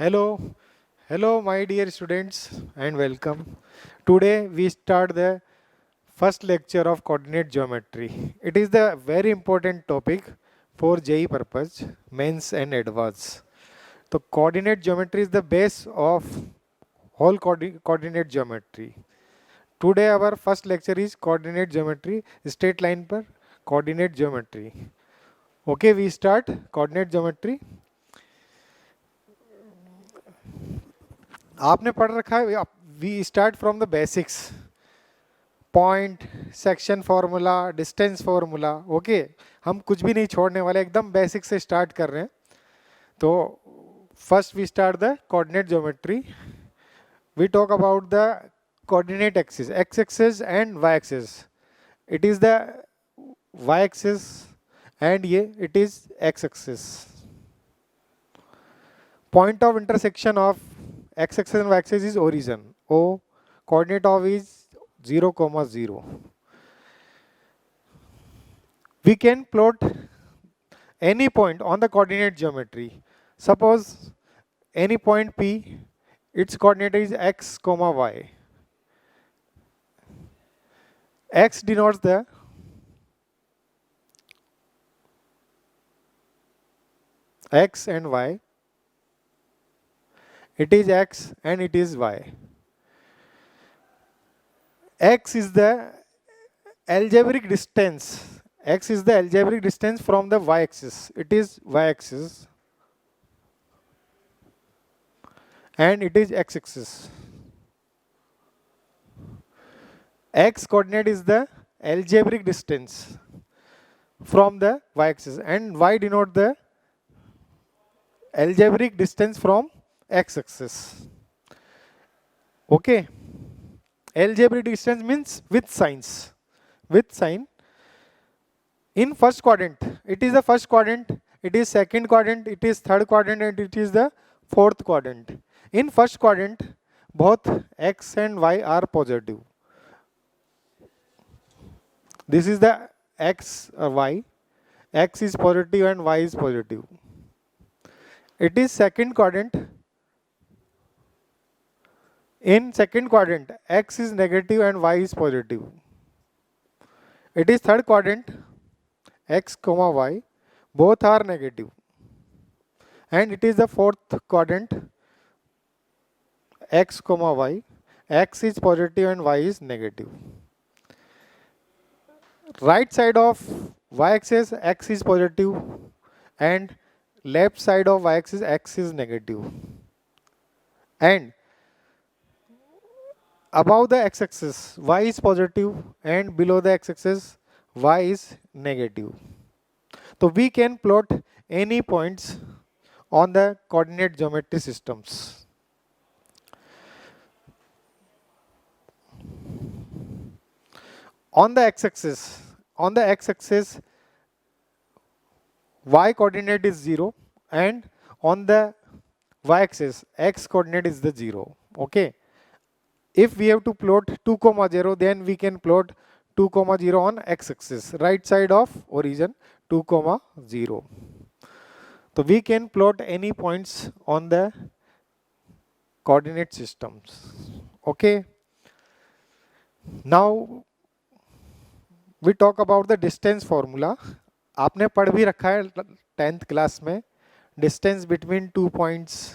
Hello, hello, my dear students, and welcome. Today we start the first lecture of coordinate geometry. It is the very important topic for JEE purpose, mains and advanced. So coordinate geometry is the base of whole coordinate geometry. Today our first lecture is coordinate geometry, straight line per coordinate geometry. Okay, we start coordinate geometry. आपने पढ़ रखा है we start from the basics point section formula distance formula okay हम कुछ भी नहीं छोड़ने वाले एकदम बेसिक से स्टार्ट कर रहे हैं तो first we start the coordinate geometry we talk about the coordinate axis x axis and y axis it is the y axis and ये it is x axis point of intersection of x-axis and y-axis is origin. O coordinate of is 0, 0. We can plot any point on the coordinate geometry. Suppose any point P, its coordinate is x, y. X denotes the x and y. It is x and it is y. X is the algebraic distance. X is the algebraic distance from the y-axis. It is y-axis. And it is x-axis. X coordinate is the algebraic distance from the y-axis. And y denote the algebraic distance from x-axis. Okay. Algebraic distance means with signs. With sign. In first quadrant, it is the first quadrant, it is second quadrant, it is third quadrant, and it is the fourth quadrant. In first quadrant, both x and y are positive. This is the x or y. X is positive and y is positive. It is second quadrant. In second quadrant, x is negative and y is positive. It is third quadrant, x, y, both are negative. And it is the fourth quadrant, x, y, x is positive and y is negative. Right side of y-axis, x is positive, and left side of y-axis, x is negative. And above the x-axis, y is positive, and below the x-axis, y is negative. So we can plot any points on the coordinate geometry systems. On the x-axis, y coordinate is 0, and on the y-axis, x coordinate is the 0. Okay. If we have to plot 2, 0, then we can plot 2, 0 on x-axis, right side of origin 2, 0. So we can plot any points on the coordinate systems. Okay. Now we talk about the distance formula. आपने पढ़ भी रखा है 10th class में distance between 2 points.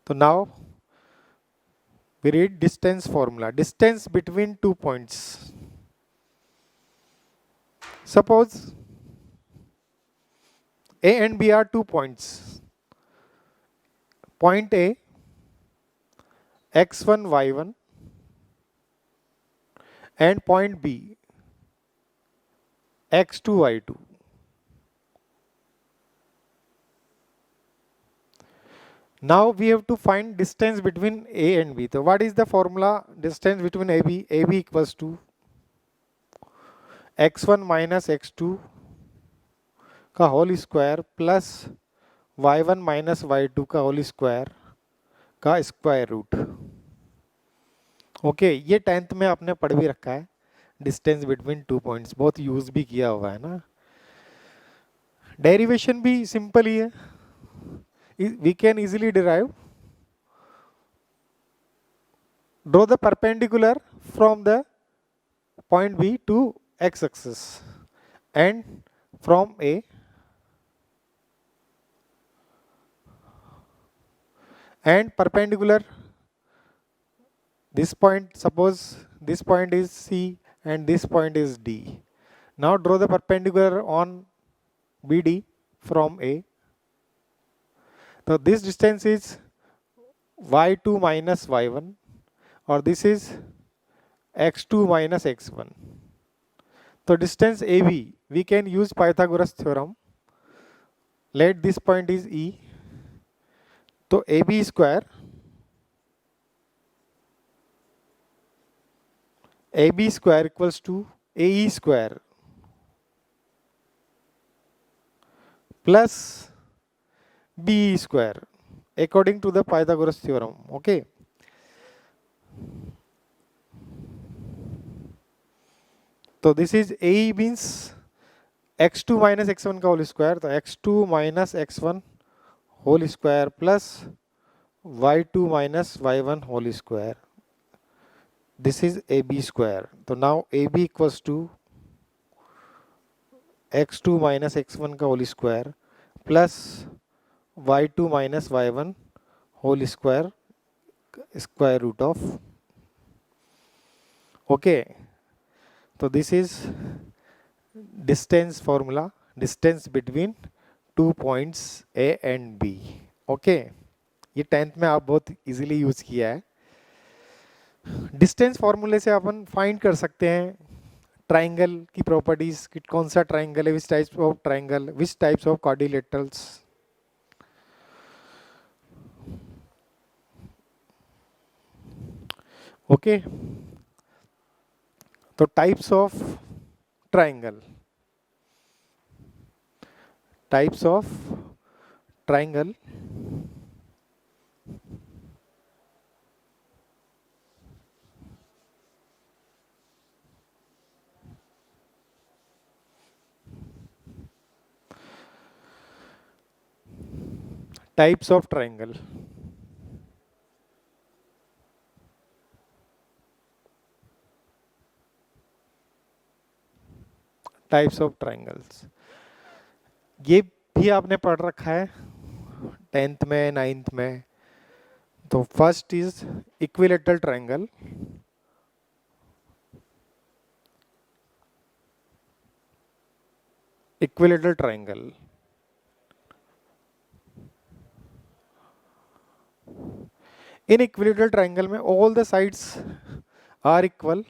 So now we read distance formula. Distance between 2 points. Suppose A and B are 2 points. Point A, x1, y1, and point B, x2, y2. Now we have to find distance between A and B. So what is the formula? Distance between AB? AB equals to x1 minus x2 का whole square plus y1 minus y2 का whole square का square root. Okay, ये 10th में आपने पढ़ भी रखा है. डिस्टेंस बिटवीन 2 पॉइंट्स बहुत यूज भी किया हुआ है ना. डेरिवेशन भी सिंपल ही है. We can easily derive Draw the perpendicular from the point B to x-axis and from A and perpendicular this point, suppose this point is C and this point is D. Now draw the perpendicular on BD from A. So this distance is y2 minus y1, or this is x2 minus x1. So distance AB, we can use Pythagoras theorem. Let this point is E. So AB square equals to AE square plus BE square according to the Pythagoras theorem. Okay. So this is AE means x2 minus x1 का whole square. तो x2 minus x1 whole square plus y2 minus y1 whole square. This is AB square. So now AB equals to x2 minus x1 का whole square plus y2 minus y1 whole square square root of. Okay. So this is distance formula, distance between 2 points A and B. Okay. ये 10th में आप बहुत easily use किया है. Distance फॉर्मूले से अपन find कर सकते हैं ट्राइंगल की प्रॉपर्टीज कि कौन सा ट्राइंगल है, which types of triangle, which types of quadrilaterals. Okay. तो types of triangle, types of triangle. Types of triangle. Types of triangles. ये भी आपने पढ़ रखा है 10th में 9th में. तो first is equilateral triangle. Equilateral triangle. In equilateral triangle में all the sides are equal.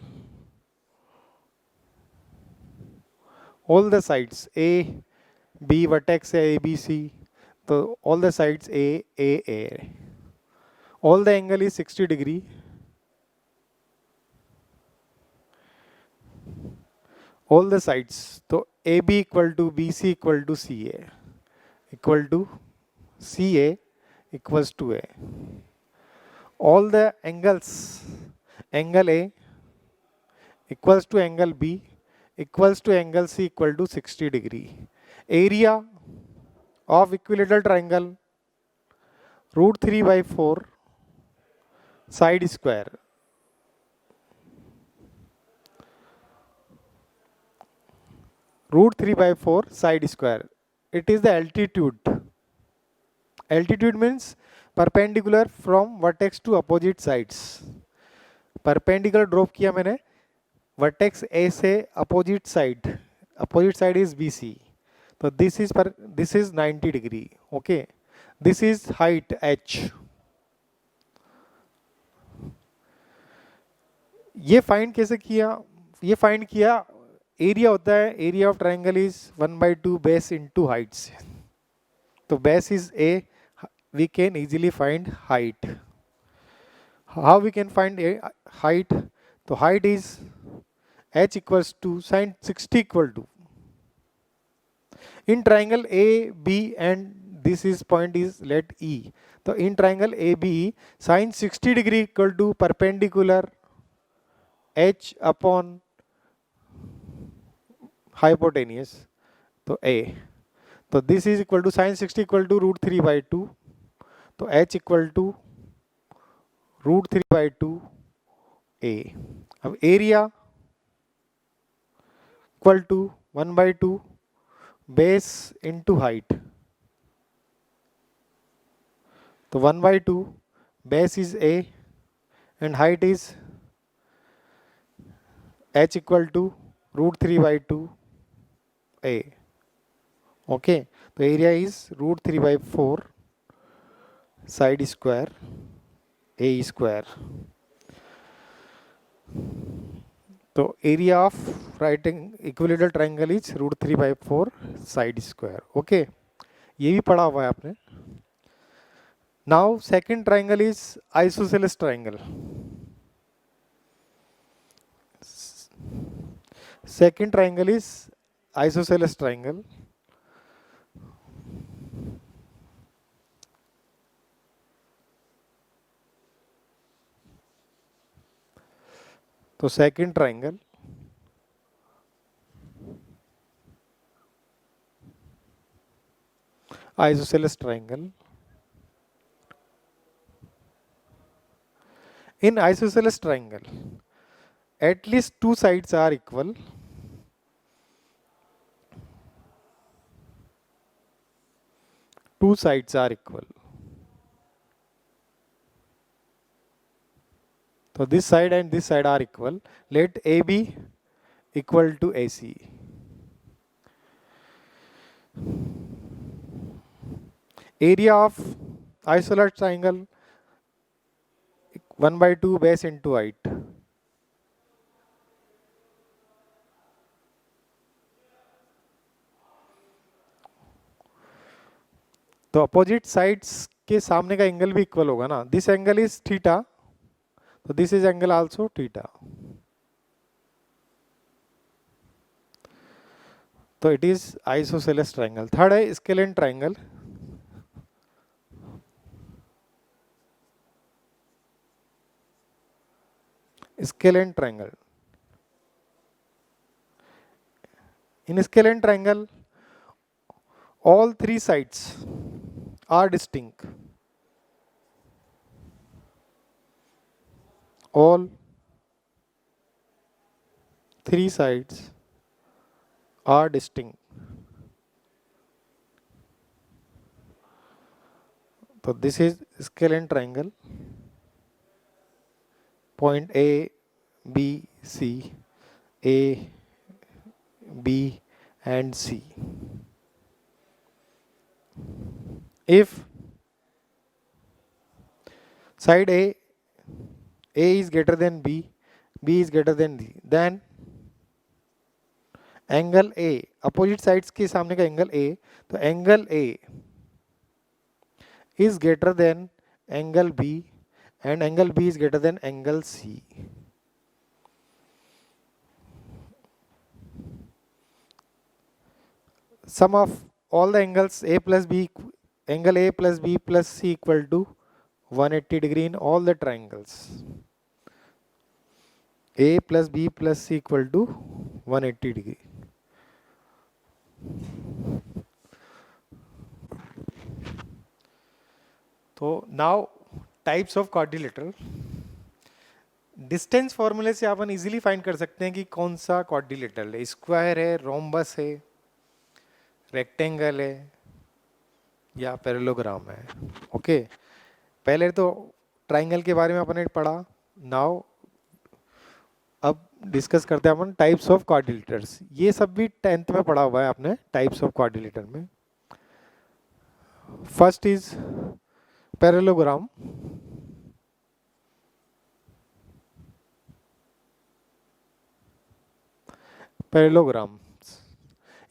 All the sides A, B vertex है A, B, C. तो all the sides A, A, A. All the angle is 60 degree. All the sides. तो AB equal to BC equal to CA equal to CA equals to A. All the angles, angle A equals to angle B equals to angle C equal to 60 degree. Area of equilateral triangle root 3 by 4 side square. Root 3 by 4 side square. It is the altitude. Altitude means perpendicular from vertex to opposite sides. Perpendicular drop किया मैंने vertex A से opposite side is BC. तो this is 90 degree. Okay. This is height H. ये find कैसे किया? ये find किया, area होता है, area of triangle is 1/2 base into heights. तो base is A. We can easily find height. How we can find height? So height is H equals to sin 60 equal to. In triangle A, B and this is point is let E. So in triangle ABE, sin 60 degree equal to perpendicular H upon hypotenuse. So A. So this is equal to sin 60 equal to root 3 by 2. तो h equal to root 3 by 2 A. अब area equal to 1/2 base into height. तो 1/2 base is A and height is h equal to √3/2 A. Okay, तो area is √3/4 side square A square. तो area of right equilateral triangle is √3/4 side square. Okay, ये भी पढ़ा हुआ है आपने. Now second triangle is isosceles triangle. Second triangle is isosceles triangle. तो second triangle isosceles triangle. In isosceles triangle, at least two sides are equal. Two sides are equal. So this side and this side are equal. Let AB equal to AC. Area of isosceles triangle 1/2 base into height. तो opposite sides के सामने का angle भी equal होगा ना. This angle is theta, तो this is angle also theta. तो it is isosceles triangle. Third है scalene triangle. Scalene triangle. In scalene triangle, all three sides are distinct. All three sides are distinct. So this is scalene triangle. Point A, B, C, A, B, and C. If side A is greater than B, B is greater than D, then angle A, opposite sides के सामने का angle A, तो angle A is greater than angle B and angle B is greater than angle C. Sum of all the angles A plus B, angle A plus B plus C equal to 180 degree in all the triangles. A plus B plus C equal to 180 degree. तो now types of quadrilateral. Distance फॉर्मूले से अपन easily find कर सकते हैं कि कौन सा quadrilateral है. स्क्वायर है, रोम्बस है, रेक्टेंगल है या पैरेललोग्राम है. ओके, पहले तो ट्राइंगल के बारे में अपन पढ़ा. नाउ अब डिस्कस करते हैं अपन टाइप्स ऑफ क्वाड्रिलेटर्स. ये सब भी 10th में पढ़ा हुआ है आपने टाइप्स ऑफ क्वाड्रिलेटर में. First is parallelogram. Parallelograms.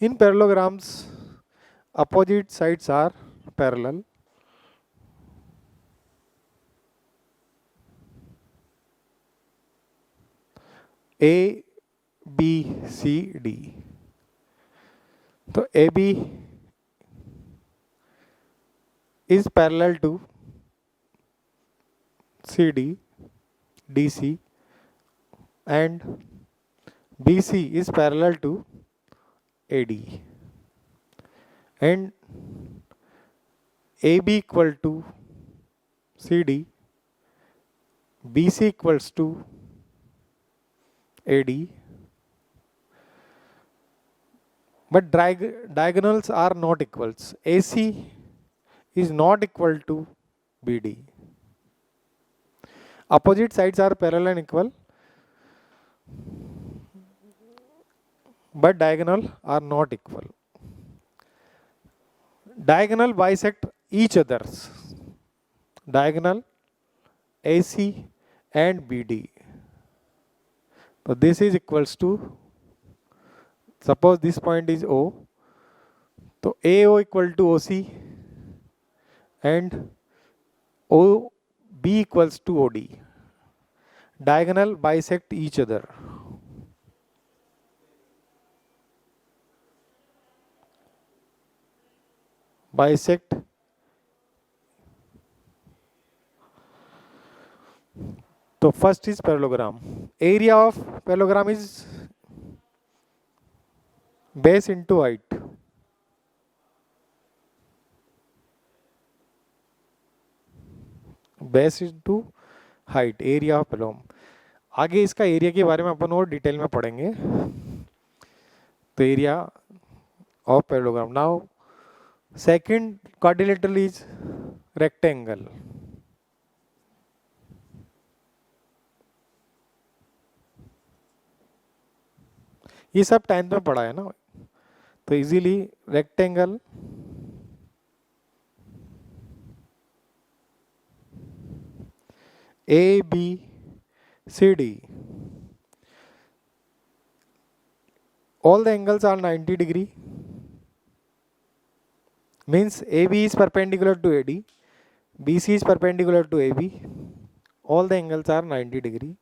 In parallelograms, opposite sides are parallel. A, B, C, D. तो AB is parallel to CD, DC, and BC is parallel to AD, and AB equal to CD, BC equals to AD. But diagonals are not equals. AC is not equal to BD. Opposite sides are parallel and equal, but diagonal are not equal. Diagonal bisect each others. Diagonal AC and BD. So this is equals to, suppose this point is O, so AO equal to OC and OB equals to OD. Diagonal bisect each other. Bisect so first is parallelogram. Area of parallelogram is base into height. Base into height, area of parallelogram. आगे इसका area के बारे में अपन और detail में पढ़ेंगे. तो area of parallelogram. Now second quadrilateral is rectangle. ये सब 10th में पढ़ा है ना, तो easily rectangle A B C D. All the angles are 90 degree. Means AB is perpendicular to AD, BC is perpendicular to AB. All the angles are 90 degree.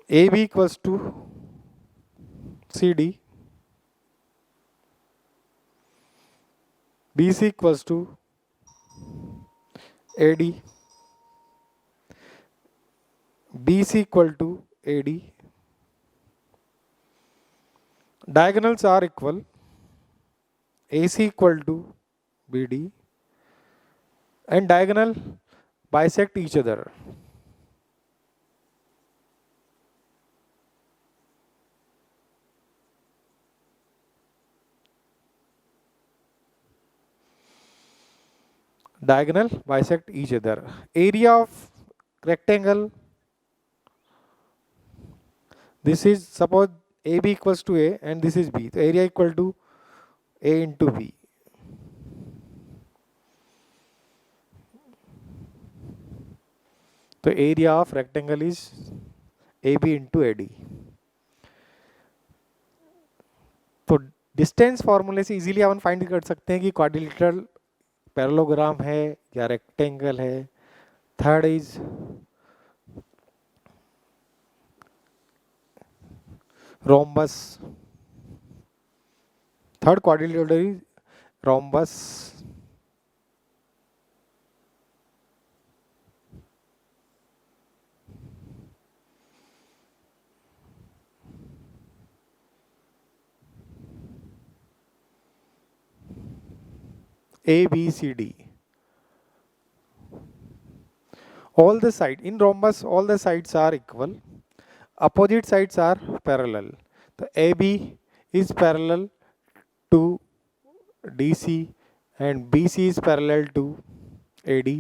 AB equals to CD, BC equals to AD, BC equal to AD. Diagonals are equal. AC equal to BD and diagonal bisect each other. Diagonal bisect each other. Area of rectangle, this is, suppose AB equals to A and this is B. So area equal to A into B. तो area of rectangle is A B into A D. तो distance फॉर्मूले से easily अपन find कर सकते हैं कि quadrilateral parallelogram है या रेक्टेंगल है. Third is rhombus. Third quadrilateral is rhombus. A, B, C, D. All the sides, in rhombus, all the sides are equal. Opposite sides are parallel. So AB is parallel to DC and BC is parallel to AD.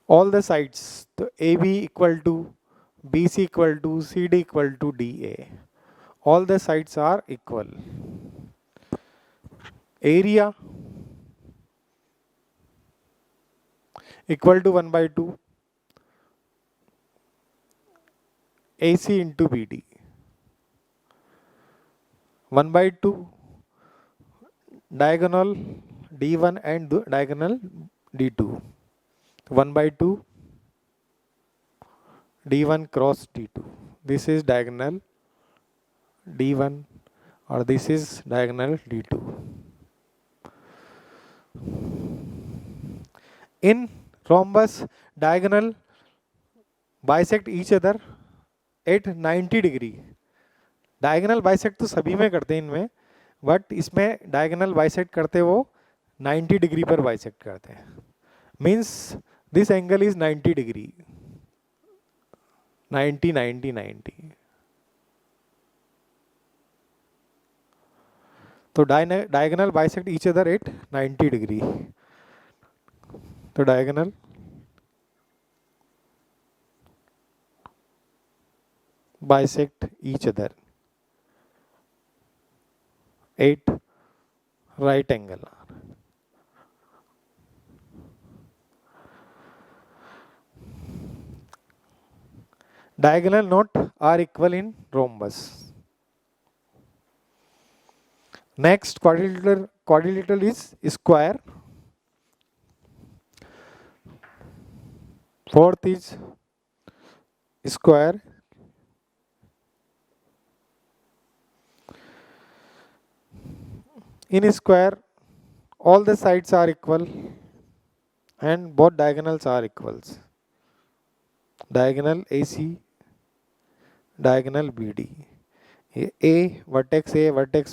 All the sides, so AB equal to BC equal to CD equal to DA. All the sides are equal. Area equal to 1 by 2 AC into BD. 1 by 2 diagonal D1 and diagonal D2. 1 by 2 D1 cross D2. This is diagonal D1 or this is diagonal D2. In rhombus, diagonal bisect each other at 90 degree. Diagonal bisect तो सभी में करते हैं इनमें, but इसमें diagonal bisect करते वो 90 degree पर बाइसेक्ट करते हैं. Means this angle is 90 degree. 90, 90, 90. So diagonal bisect each other at 90 degree. So diagonal bisect each other at right angle. Diagonal not are equal in rhombus. Next quadrilateral is square. Fourth is square. In square, all the sides are equal and both diagonals are equals. Diagonal AC, diagonal BD. A, vertex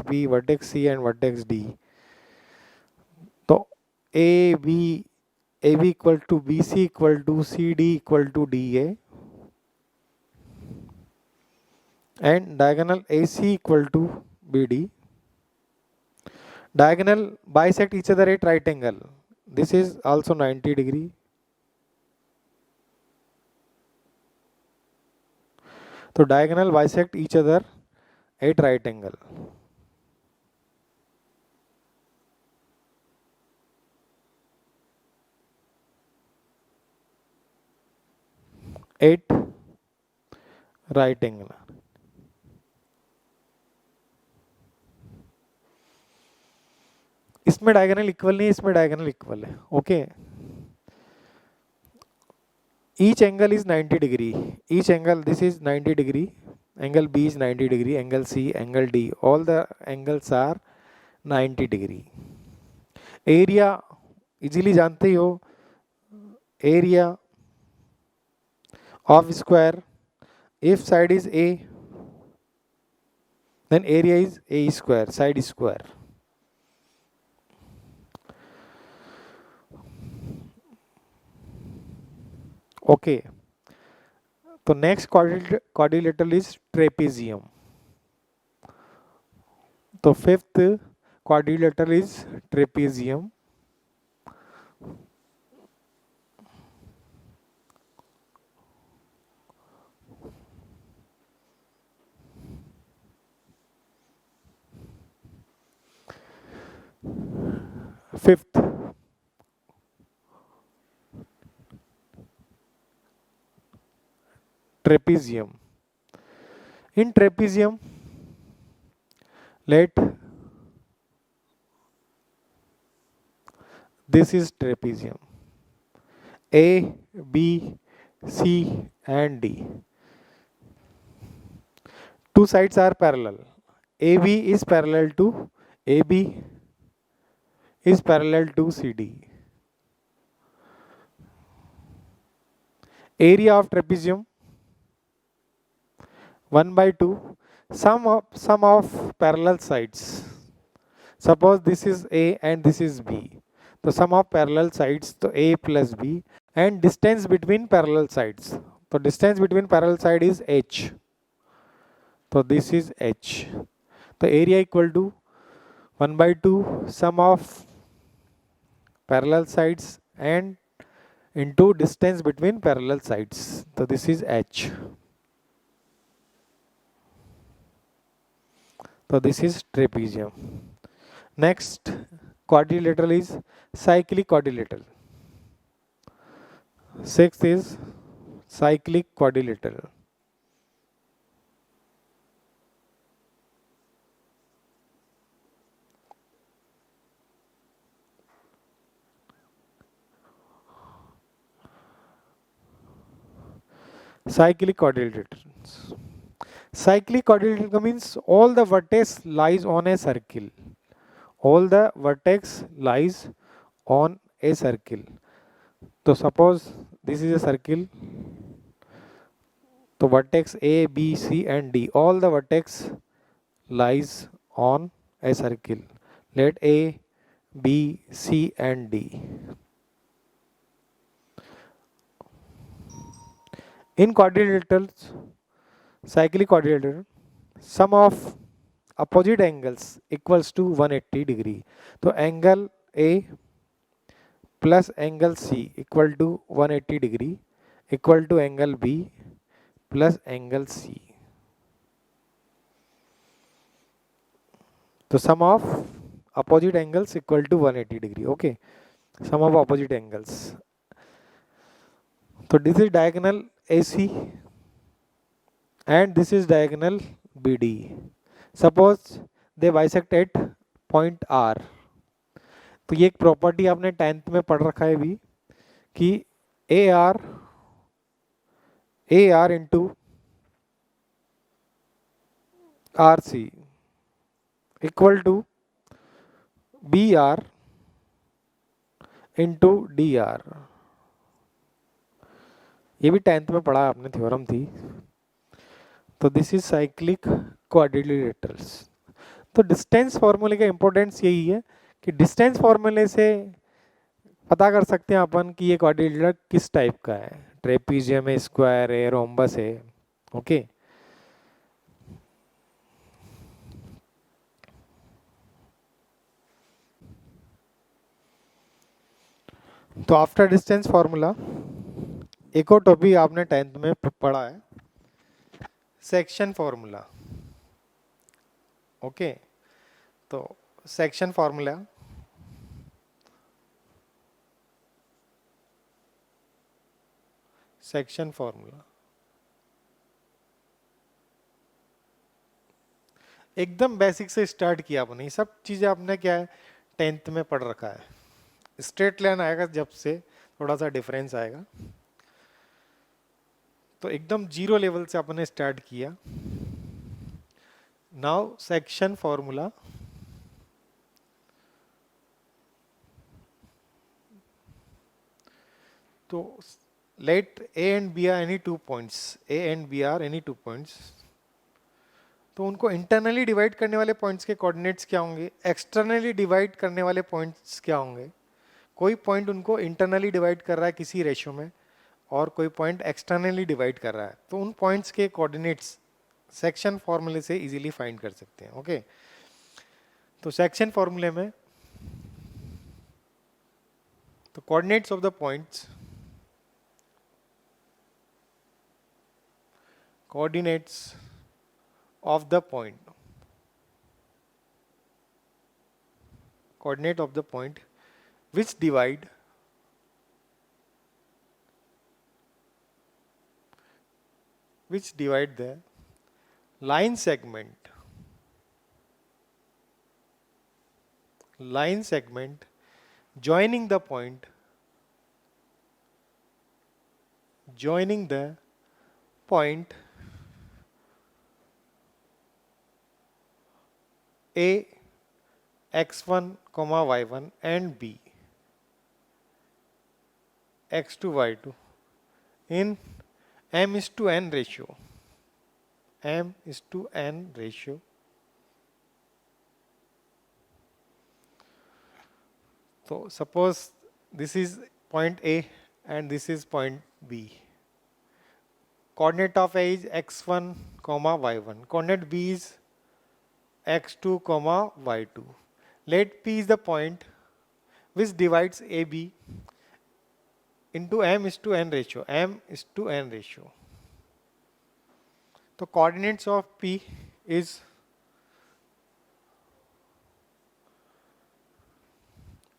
B, vertex C and vertex D. So AB, AB equal to BC equal to CD equal to DA and diagonal AC equal to BD. Diagonal bisect each other at right angle. This is also 90 degree. So diagonal bisect each other at right angle. 8 right angle. इसमें diagonal equal नहीं, इसमें diagonal equal है. Okay, each angle is 90 degree. Each angle, this is 90 degree. Angle B is 90 degree. Angle C, angle D, all the angles are 90 degree. Area easily जानते ही हो. Area of square, if side is A, then area is A square, side square. Okay. So next quadrilateral is trapezium. So fifth quadrilateral is trapezium. Fifth trapezium. In trapezium, let this is trapezium. A, B, C and D. Two sides are parallel. AB is parallel to AB is parallel to CD. Area of trapezium 1 by 2 sum of parallel sides. Suppose this is A and this is B. The sum of parallel sides, so A plus B, and distance between parallel sides. So distance between parallel side is H. So this is H. The area equal to 1 by 2 sum of parallel sides and into distance between parallel sides. So this is H. So this is trapezium. Next quadrilateral is cyclic quadrilateral. Sixth is cyclic quadrilateral. Cyclic quadrilaterals. Cyclic quadrilateral means all the vertex lies on a circle. All the vertex lies on a circle. So suppose this is a circle. So vertex A, B, C and D. All the vertex lies on a circle. Let A, B, C and D. In quadrilaterals, cyclic quadrilateral, sum of opposite angles equals to 180 degree. तो angle A plus angle C equal to 180 degree equal to angle B plus angle C. तो sum of opposite angles equal to 180 degree. Okay, sum of opposite angles. So this is diagonal AC and this is diagonal BD. Suppose they bisect at point R. तो ये एक property आपने 10th में पढ़ रखा है भी कि AR into RC equal to BR into DR. ये भी 10th में पढ़ा आपने, थ्योरम थी. तो दिस इज साइक्लिक क्वाड्रिलेटरल्स. तो डिस्टेंस फॉर्मूले का इंपॉर्टेंस यही है कि डिस्टेंस फॉर्मूले से पता कर सकते हैं अपन कि ये क्वाड्रिलेटरल किस टाइप का है. ट्रेपीजियम है, स्क्वायर है, रोम्बस है. ओके, तो आफ्टर डिस्टेंस फॉर्मूला एक और टॉपिक आपने 10th में पढ़ा है, सेक्शन फॉर्मूला. ओके, तो सेक्शन फॉर्मूला एकदम बेसिक से स्टार्ट किया आपने. ये सब चीजें आपने क्या है 10th में पढ़ रखा है. स्ट्रेट लाइन आएगा जब से थोड़ा सा डिफरेंस आएगा. तो एकदम जीरो लेवल से आपने स्टार्ट किया. Now section formula. तो let A and B are any 2 points. A and B are any 2 points. तो उनको इंटरनली डिवाइड करने वाले पॉइंट्स के कोऑर्डिनेट्स क्या होंगे, एक्सटर्नली डिवाइड करने वाले पॉइंट्स क्या होंगे. कोई पॉइंट उनको इंटरनली डिवाइड कर रहा है किसी रेशियो में और कोई पॉइंट एक्सटर्नली डिवाइड कर रहा है, तो उन पॉइंट्स के कोऑर्डिनेट्स सेक्शन फॉर्मूले से इजीली फाइंड कर सकते हैं. ओके, तो सेक्शन फॉर्मूले में तो coordinates of the points, coordinates of the point, coordinate of the point which divide the line segment joining the point A x1 y1 and B x2 y2 in m is to n ratio. So suppose this is point A and this is point B. Coordinate of A is x1 y1. Coordinate B is x2 y2. Let P is the point which divides AB into m is to n ratio. So coordinates of P is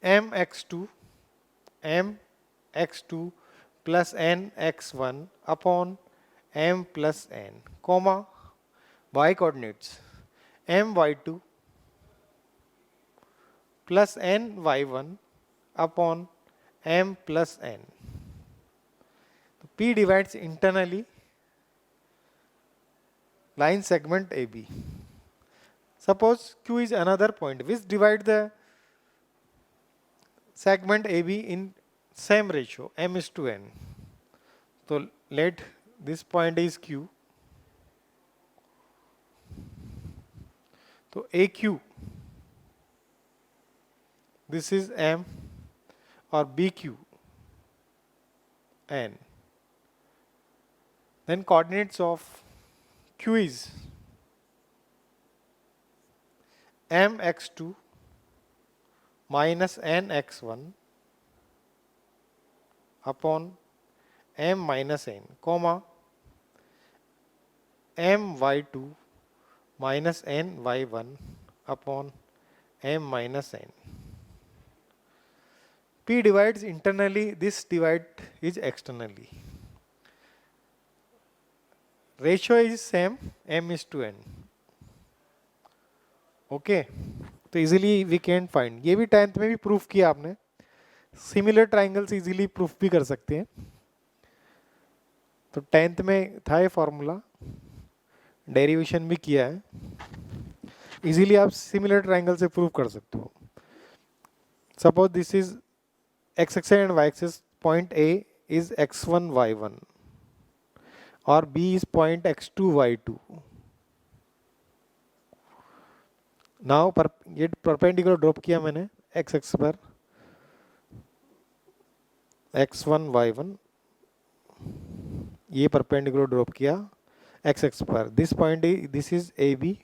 mx2 plus nx1 upon m plus n, comma y coordinates my2 plus ny1 upon m plus n. P divides internally line segment AB. Suppose Q is another point which divide the segment AB in same ratio m is to n. So let this point is Q. So AQ, this is M, or BQ, N. Then coordinates of Q is mx2 minus nx1 upon m minus n, comma my2 minus ny1 upon m minus n. P divides internally, this divide is externally. Ratio is same, m is to n. Okay तो easily we can find, ये भी 10th में भी proof किया आपने. Similar triangles easily proof भी कर सकते हैं. तो 10th में था ये फॉर्मूला, डेरिवेशन भी किया है. इजीली आप सिमिलर ट्राइंगल से प्रूव कर सकते हो. Suppose this is x axis and y axis, point A is x1 y1 और B is point x2 y2. Now ये परपेंडिकुलर ड्रॉप किया मैंने x एक्सिस पर, x1 y1, ये परपेंडिकुलर ड्रॉप किया x एक्सिस पर. This point this is AB,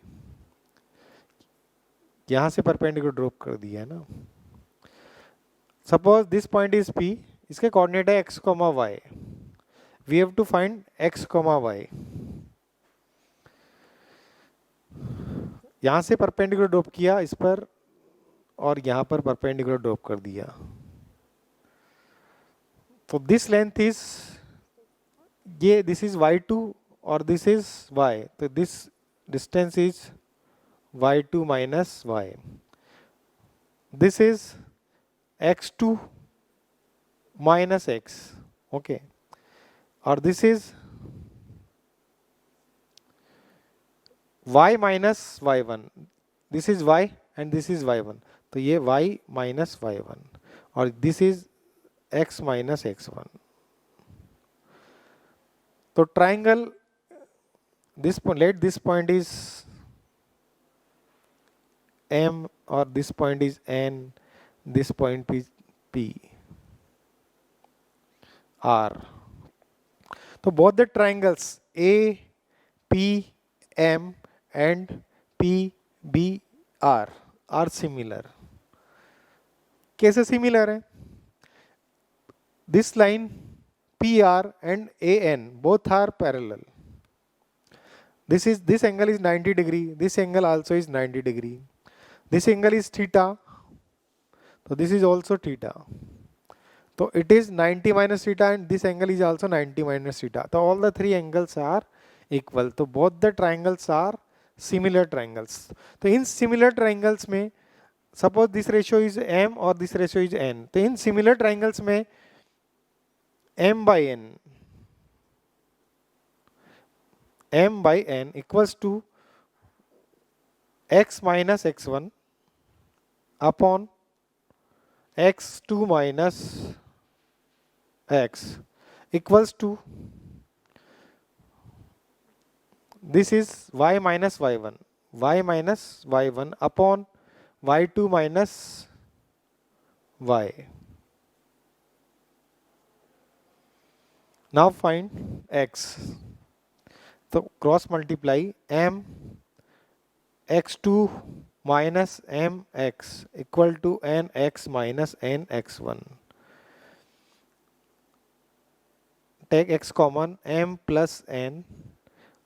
यहां से परपेंडिकुलर ड्रॉप कर दिया है ना. Suppose this point is P, इसके कोऑर्डिनेट है x, y. We have to find x, y. यहां से परपेंडिकुलर ड्रॉप किया इस पर और यहां पर परपेंडिकुलर ड्रॉप कर दिया. तो दिस लेंथ इज, ये दिस इज y2 और दिस इज y, तो this distance is y2 minus y. This is x2 minus x, okay. और this is y minus y1, this is y and this is y1, तो ये y minus y1 और this is x minus x1. तो triangle this let this point is m और this point is n, this point is p r. तो both the triangles A, P, M and PBR are similar. कैसे similar है? This line PR and AN both are parallel. This angle is 90 degree. This angle also is 90 degree. This angle is theta. So this is also theta. So it is 90 minus theta and this angle is also 90 minus theta. So all the three angles are equal. So both the triangles are similar triangles. So in similar triangles में suppose this ratio is m और this ratio is n. तो in similar triangles में m by n equals to x minus x1 upon x2 minus x equals to, this is y minus y1 upon y2 minus y. Now find x. So cross multiply m x2 minus mx equal to nx minus nx1. Take x common, m plus n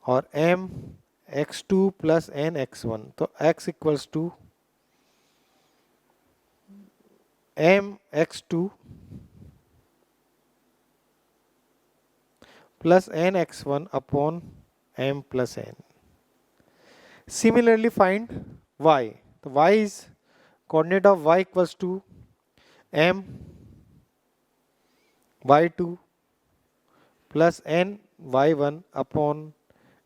और m x2 plus n x1. तो x equals to m x2 plus n x1 upon m plus n. Similarly find y. तो y is coordinate of y equals to m y2 plus n y1 upon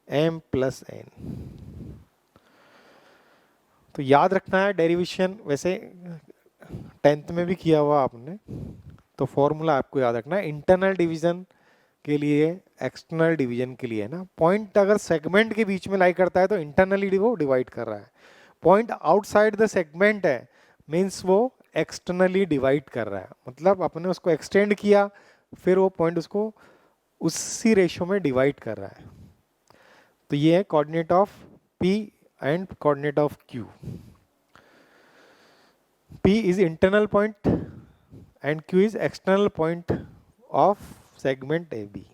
m plus n. तो याद रखना है derivation, वैसे 10th में भी किया हुआ आपने, तो फॉर्मूला आपको याद रखना है इंटरनल डिवीजन के लिए, एक्सटर्नल डिवीजन के लिए, है ना. पॉइंट अगर सेगमेंट के बीच में लाई करता है तो इंटरनली वो डिवाइड कर रहा है. पॉइंट आउटसाइड द सेगमेंट है मीन्स वो एक्सटर्नली डिवाइड कर रहा है. मतलब आपने उसको एक्सटेंड किया, फिर वो पॉइंट उसको उसी रेशियो में डिवाइड कर रहा है। तो ये है coordinate of P and coordinate of Q। P is internal point and Q is external point of segment AB.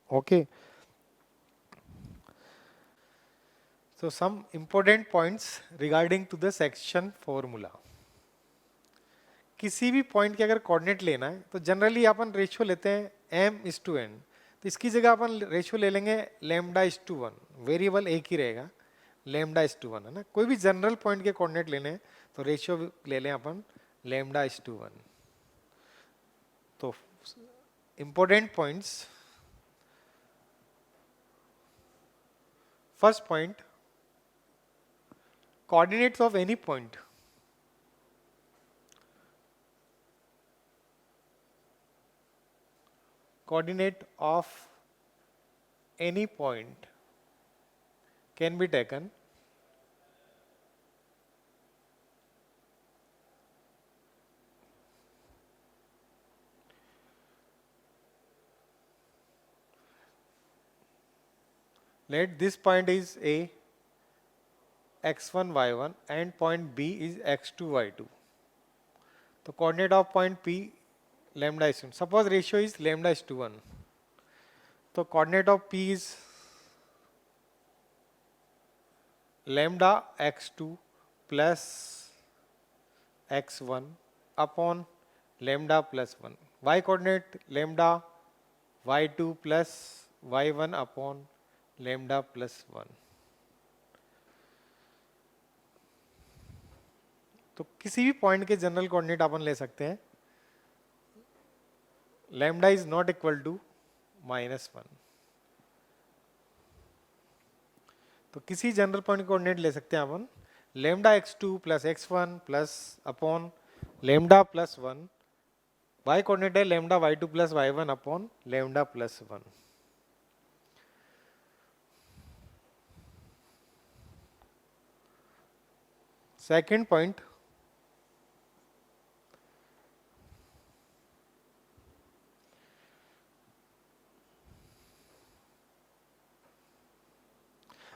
Okay. So some important points regarding to the section formula. किसी भी point के अगर कोऑर्डिनेट लेना है तो generally अपन ratio लेते हैं m/n। तो इसकी जगह अपन रेशियो ले लेंगे λ/1। वेरिएबल एक ही रहेगा, λ/1 है ना। कोई भी जनरल पॉइंट के कोऑर्डिनेट लेने हैं तो रेशियो ले लें अपन λ/1। तो important points, first point, coordinates of any point coordinate of any point can be taken let this point is A, x1 y1 and point B is x2 y2। तो coordinate of point P λ/1, suppose ratio is λ/1, तो coordinate of P is λ/x2 plus x1 upon λ+1, y coordinate λ/y2 plus y1 upon λ+1। तो किसी भी point के general coordinate अपन ले सकते हैं, lambda is not equal to -1। तो किसी जनरल पॉइंट कोऑर्डिनेट ले सकते हैं अपन λ/x2 plus x1 plus upon λ+1, y coordinate है λ/y2 plus y1 upon λ+1। Second point,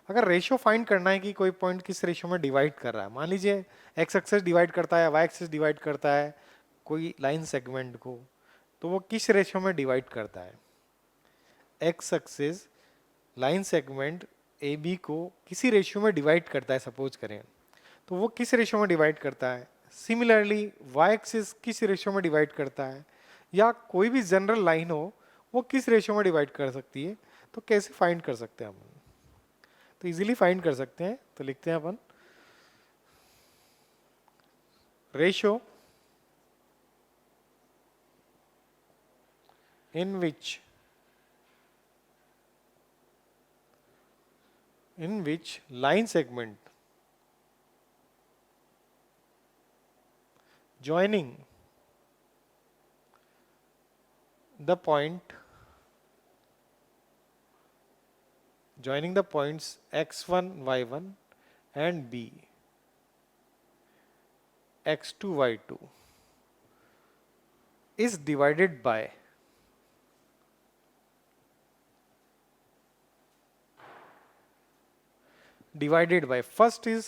अगर रेशियो फाइंड करना है कि कोई पॉइंट किस रेशियो में डिवाइड कर रहा है, मान लीजिए एक्स एक्सेस डिवाइड करता है, वाई एक्सेस डिवाइड करता है कोई लाइन सेगमेंट को, तो वो किस रेशियो में डिवाइड करता है। X axis line segment A B को किसी रेशियो में डिवाइड करता है सपोज करें, तो वो किस रेशियो में डिवाइड करता है। सिमिलरली वाई एक्सिस किस रेशियो में डिवाइड करता है, या कोई भी जनरल लाइन हो वो किस रेशियो में डिवाइड कर सकती है। तो कैसे फाइंड कर सकते हैं हम, तो इजीली फाइंड कर सकते हैं। तो लिखते हैं अपन ratio in which line segment joining the points x1 y1 and B x2 y2 is divided by first is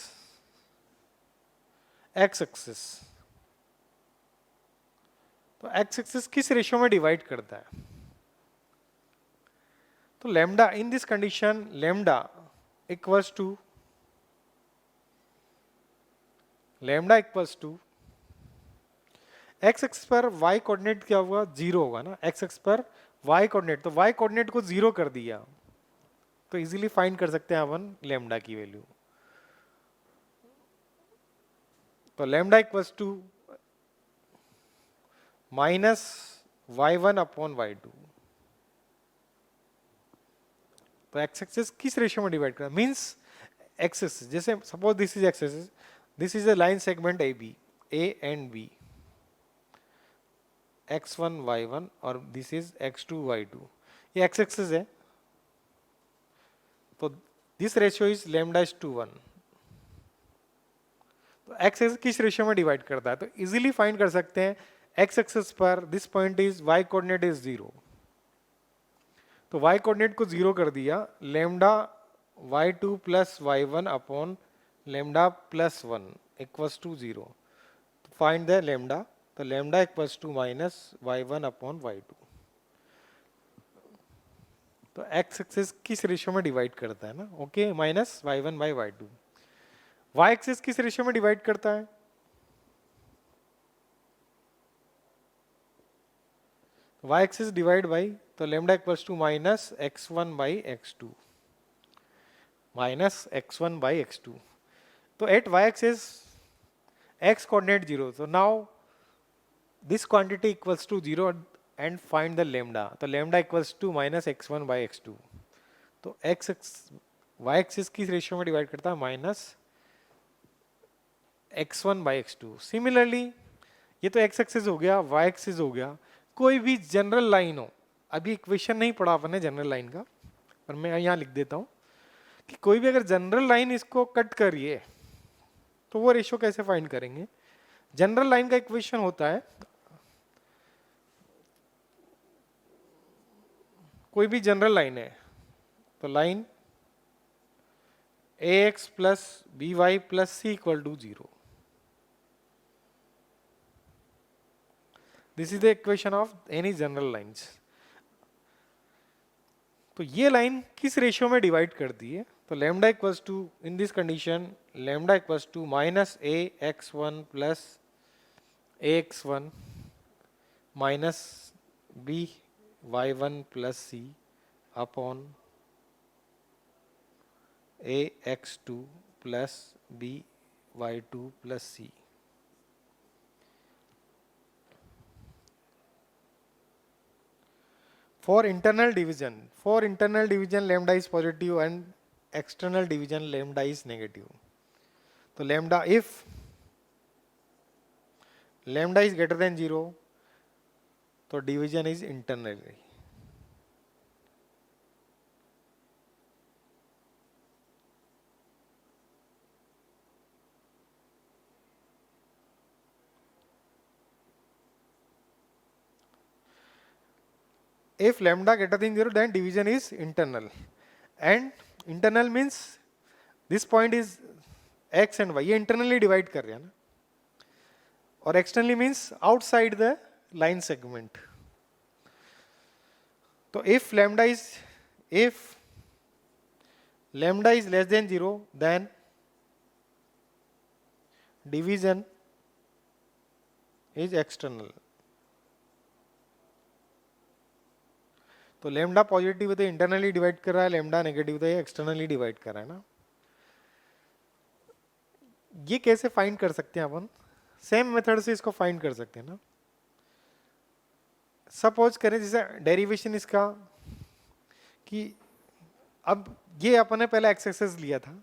x axis. तो x एक्सिस किस रेशियो में डिवाइड करता है, तो lambda in this condition lambda equals to x axis पर y coordinate क्या हुआ, 0 होगा ना। x एक्सिस पर y कोऑर्डिनेट, तो y कोऑर्डिनेट को 0 कर दिया, तो इजीली फाइंड कर सकते हैं अपन लैम्डा की वैल्यू। तो lambda equals to -y1 upon y2। तो एक्स एक्सिस किस रेशियो में डिवाइड करना, मींस एक्सिस, जैसे suppose this is axis, this is a line segment A B, A and B, x1 y1 और दिस इज x2 y2, ये x axis है। तो this ratio is λ/1। तो x axis किस ratio में divide करता है, तो इजीली फाइंड कर सकते हैं। एक्स एक्सिस पर this point is y coordinate is 0, तो y कोऑर्डिनेट को जीरो कर दिया, lambda y2 plus y1 upon lambda plus 1 equals to zero. Find the lambda. तो lambda equals to minus y1 upon y2. तो x axis किस ratio में divide करता है ना, okay, minus y1 by y2. y axis किस ratio में divide करता है, y एक्सिस डिवाइड बाई, तो lambda equals to minus x1 by x2, minus x1 by x2. तो at y axis x coordinate 0, so now this quantity equals to 0 and find the lambda. तो lambda equals to minus x1 by x2. तो y axis किस ratio में divide करता है, minus x1 by x2. Similarly ये तो x axis हो गया, y एक्सिस हो गया. कोई भी जनरल लाइन हो, अभी इक्वेशन नहीं पढ़ा अपने जनरल लाइन का, पर मैं यहाँ लिख देता हूँ कि कोई भी अगर जनरल लाइन इसको कट करिए तो वो रेशियो कैसे फाइंड करेंगे. जनरल लाइन का इक्वेशन होता है, कोई भी जनरल लाइन है तो line ax plus B Y plus C equal to zero. This is the equation of any general lines. तो ये लाइन किस रेशियो में डिवाइड करती है, तो lambda equals to, in this condition lambda equals to minus A x one plus A x one minus B Y one plus C upon A x two plus B Y two plus C. For internal division lambda is positive and external division lambda is negative. So lambda, if lambda is greater than 0, so division is internally. If lambda greater than 0, then division is internal. And internal means this point is x and y, ये internally divide कर रहे हैं ना, और externally means outside the line segment. तो if lambda is less than 0, then division is external. तो lambda positive है तो इंटरनली डिवाइड कर रहा है, लेमडा नेगेटिव तो ये एक्सटर्नली डिवाइड कर रहा है ना. ये कैसे फाइंड कर सकते हैं अपन, सेम मेथड से इसको फाइंड कर सकते हैं ना. सपोज करें जैसे डेरिवेशन इसका कि अब ये अपन ने पहले एक्स एक्सिस लिया था,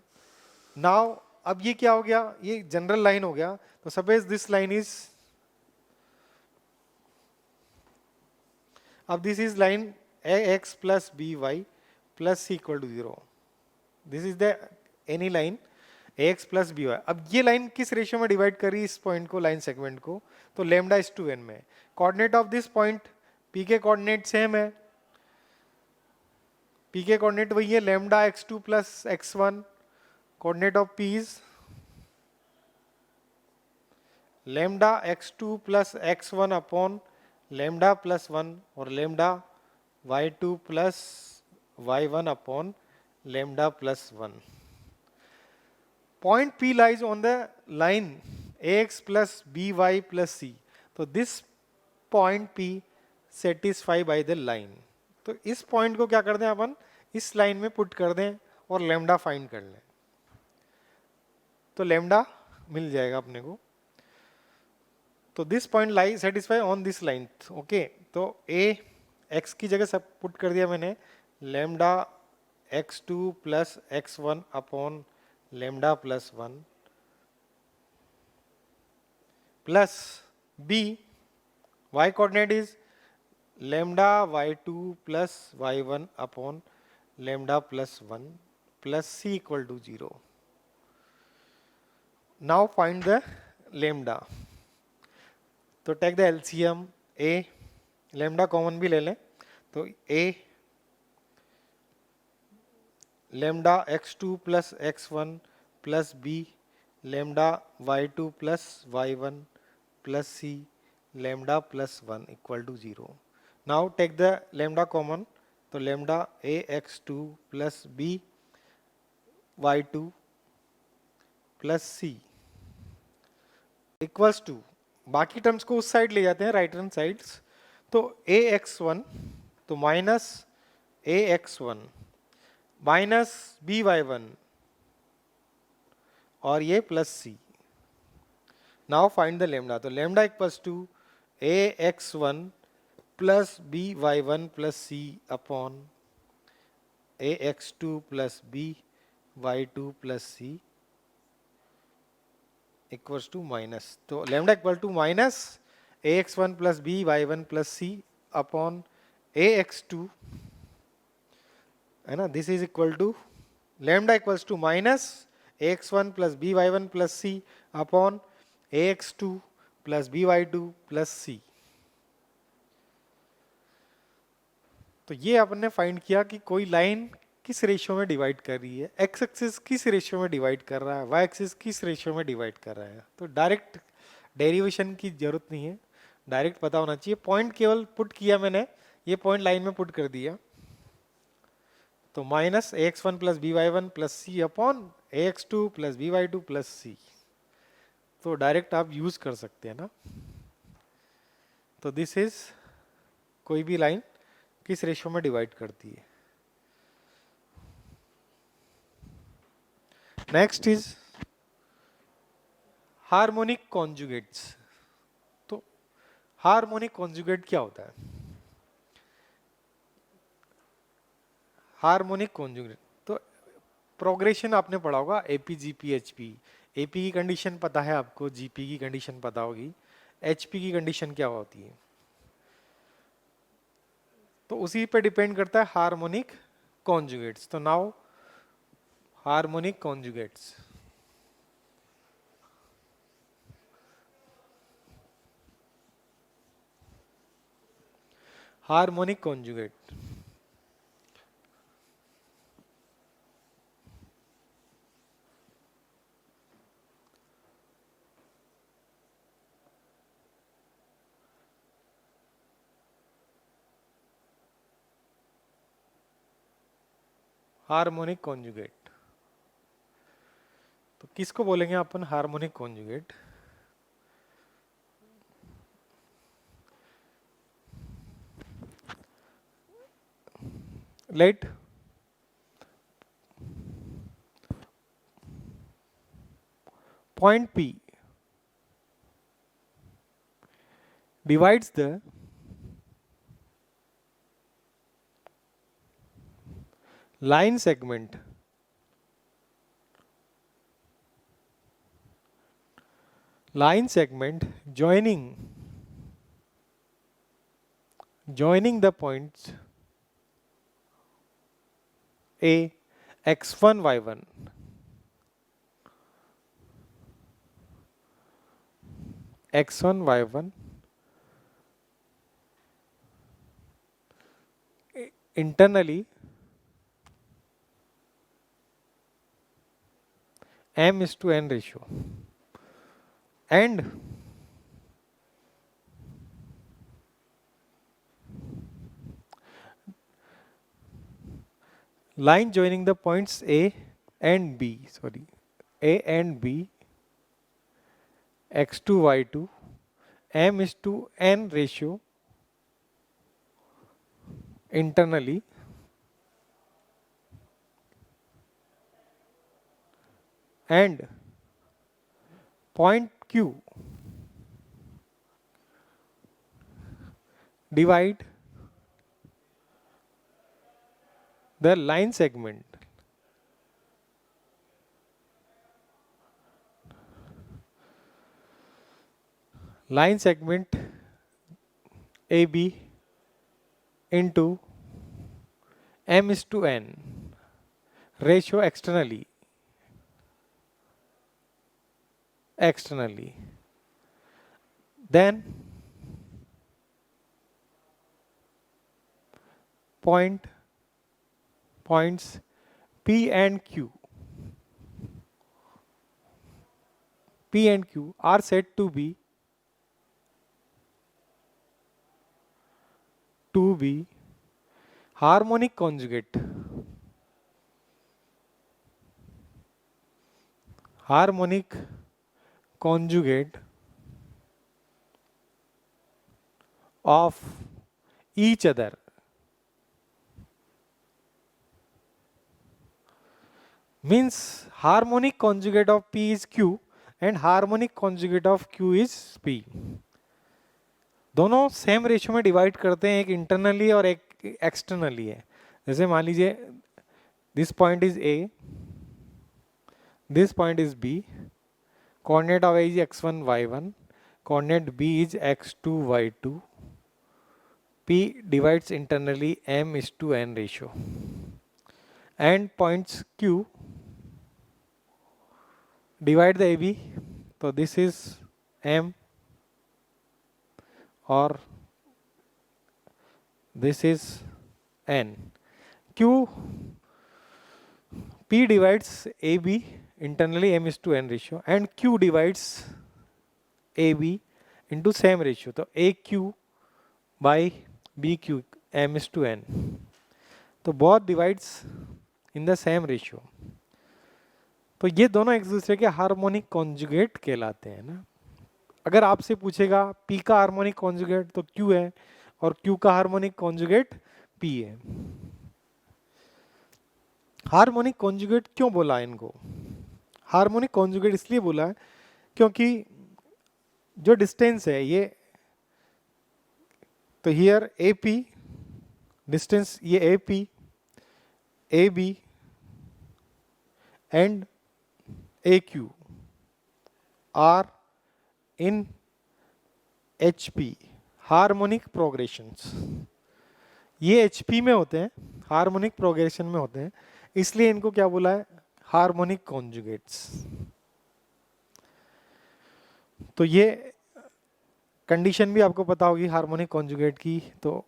नाउ अब ये क्या हो गया, ये जनरल लाइन हो गया. तो सपोज दिस लाइन इज, अब this is line ax plus by plus c equal to 0. This is the any line ax plus by. अब ये लाइन किस रेशियो में डिवाइड करी इस पॉइंट को, लाइन सेगमेंट को, तो लेमडा इज टू एन में. Coordinate of this point p के कोऑर्डिनेट सेम है, p के कोऑर्डिनेट वही है, lambda x2 plus x1. Coordinate of p is lambda x2 plus x1 upon lambda plus 1 और lambda y2 plus y1 upon lambda plus 1. Point P lies on the line ax plus by plus c. तो this point P satisfy by the line. तो इस point को क्या कर दें अपन, इस line में पुट कर दें और लैम्डा फाइंड कर लें, तो लैम्डा मिल जाएगा अपने को. तो this point lie satisfy on this line. Okay, तो a x की जगह सब पुट कर दिया मैंने, lambda x2 plus x1 upon lambda plus 1 plus b, y coordinate is lambda y2 plus y1 upon lambda plus 1 plus c equal to 0. Now find the lambda. तो take the LCM, a lambda common भी ले लें, तो a lambda x2 plus x1 plus b lambda y2 plus y1 plus c lambda plus 1 equal to 0. Now take the lambda common. So lambda ax2 plus b y2 plus c equals to, बाकी terms को उस side ले जाते हैं, right hand sides. तो a x one तो minus ए x one minus B Y one और ये plus c. Now find the lambda. तो lambda equals to a x one plus B Y one plus C upon A x two plus B Y two plus c equals to minus. तो lambda equal to minus A x one plus B Y one plus C upon A x two, है ना. This is equal to lambda equals to minus A x one plus B Y one plus C upon A x two plus B Y two plus c. तो ये आपने find किया कि कोई line किस ratio में डिवाइड कर रही है, एक्स एक्सिस किस रेशियो में डिवाइड कर रहा है, वाई एक्सिस किस रेशियो में डिवाइड कर रहा है. तो डायरेक्ट डेरिवेशन की जरूरत नहीं है, डायरेक्ट पता होना चाहिए. पॉइंट केवल पुट किया मैंने, ये पॉइंट लाइन में पुट कर दिया. तो माइनस ए x one plus B Y one plus सी अपॉन ए x two plus B Y two plus c. तो डायरेक्ट आप यूज कर सकते हैं ना. तो दिस इज कोई भी लाइन किस रेशियो में डिवाइड करती है. Next is harmonic conjugates. तो हार्मोनिक कॉन्जुगेट क्या होता है? हार्मोनिक कॉन्जुगेट तो प्रोग्रेशन आपने पढ़ा होगा, एपी जीपी एचपी. एपी की कंडीशन पता है आपको, जीपी की कंडीशन पता होगी, एचपी की कंडीशन क्या होती है. तो उसी पे डिपेंड करता है हार्मोनिक कॉन्जुगेट्स. तो now harmonic conjugates. Harmonic conjugate harmonic conjugate तो किसको बोलेंगे अपन harmonic conjugate? Let point P divides the line segment joining the points A x1 y1 x1 y1 internally m is to n ratio and line joining the points A and B, A and B x2 y2 m is to n ratio internally and point Q divide the line segment AB into m is to n ratio externally then points P and Q are said to be harmonic conjugate of each other. Means harmonic conjugate of P is Q and harmonic conjugate of Q is P. दोनों same ratio में divide करते हैं, एक internally और एक externally है. जैसे मान लीजिए this point is A, this point is B, coordinate of A is x1 y1, coordinate b is x2 y2, p divides internally m is to n ratio, and points q divide the AB, so this is m or this is n. Q P divides AB internally m is to n ratio and Q divides AB into same ratio, तो AQ by BQ m is to n, तो both divides in the same ratio. तो ये दोनों एक दूसरे के harmonic conjugate कहलाते हैं ना. अगर आपसे पूछेगा P का हार्मोनिक कॉन्जुगेट तो Q है और Q का हार्मोनिक कॉन्जुगेट P है. हार्मोनिक कॉन्जुगेट क्यों बोला इनको? हार्मोनिक कॉन्जुगेट इसलिए बोला है क्योंकि जो डिस्टेंस है ये, तो हियर AP डिस्टेंस, ये AP AB and AQ are in HP harmonic progressions. ये HP में होते हैं, हार्मोनिक प्रोग्रेशन में होते हैं, इसलिए इनको क्या बोला है? Harmonic conjugates. तो ये कंडीशन भी आपको पता होगी हार्मोनिक कॉन्जुगेट की. तो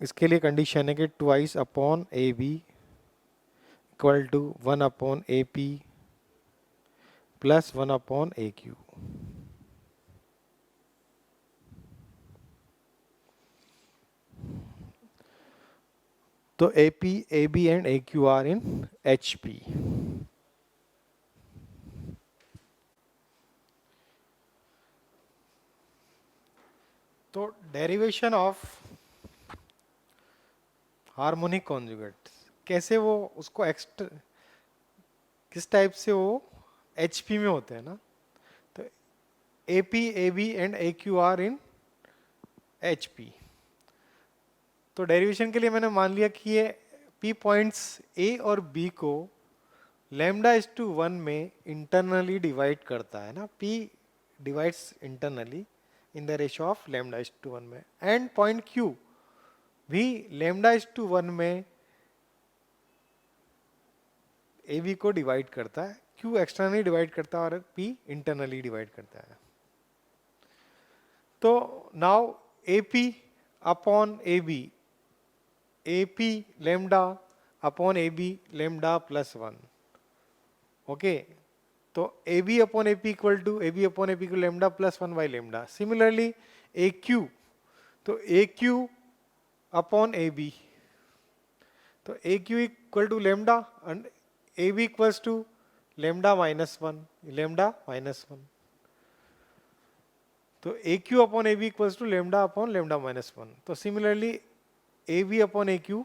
इसके लिए कंडीशन है कि twice upon AB equal to 1 upon AP plus 1 upon AQ. तो AP, AB and AQ are in HP. तो डेरिवेशन ऑफ हार्मोनिक कॉन्जुगेट कैसे, वो उसको किस टाइप से वो HP में होते हैं ना. तो AP, AB and AQ are in HP. तो डेरिवेशन के लिए मैंने मान लिया कि ये P पॉइंट्स A और B को लैम्डा इज टू 1 में इंटरनली डिवाइड करता है ना. P divides internally in the ratio of lambda is to 1 में, एंड पॉइंट Q भी लैम्डा इज टू 1 में AB को डिवाइड करता है. Q एक्सटर्नली डिवाइड करता है और P इंटरनली डिवाइड करता है. तो now AP upon AB, AP lambda upon AB lambda plus 1. Okay, तो AB upon AP equal to lambda plus 1 by lambda. Similarly AQ, तो AQ upon AB, तो AQ equal to lambda and AB equals to lambda minus 1, lambda minus 1. तो AQ upon AB equals to lambda upon lambda minus 1. तो similarly AB upon AQ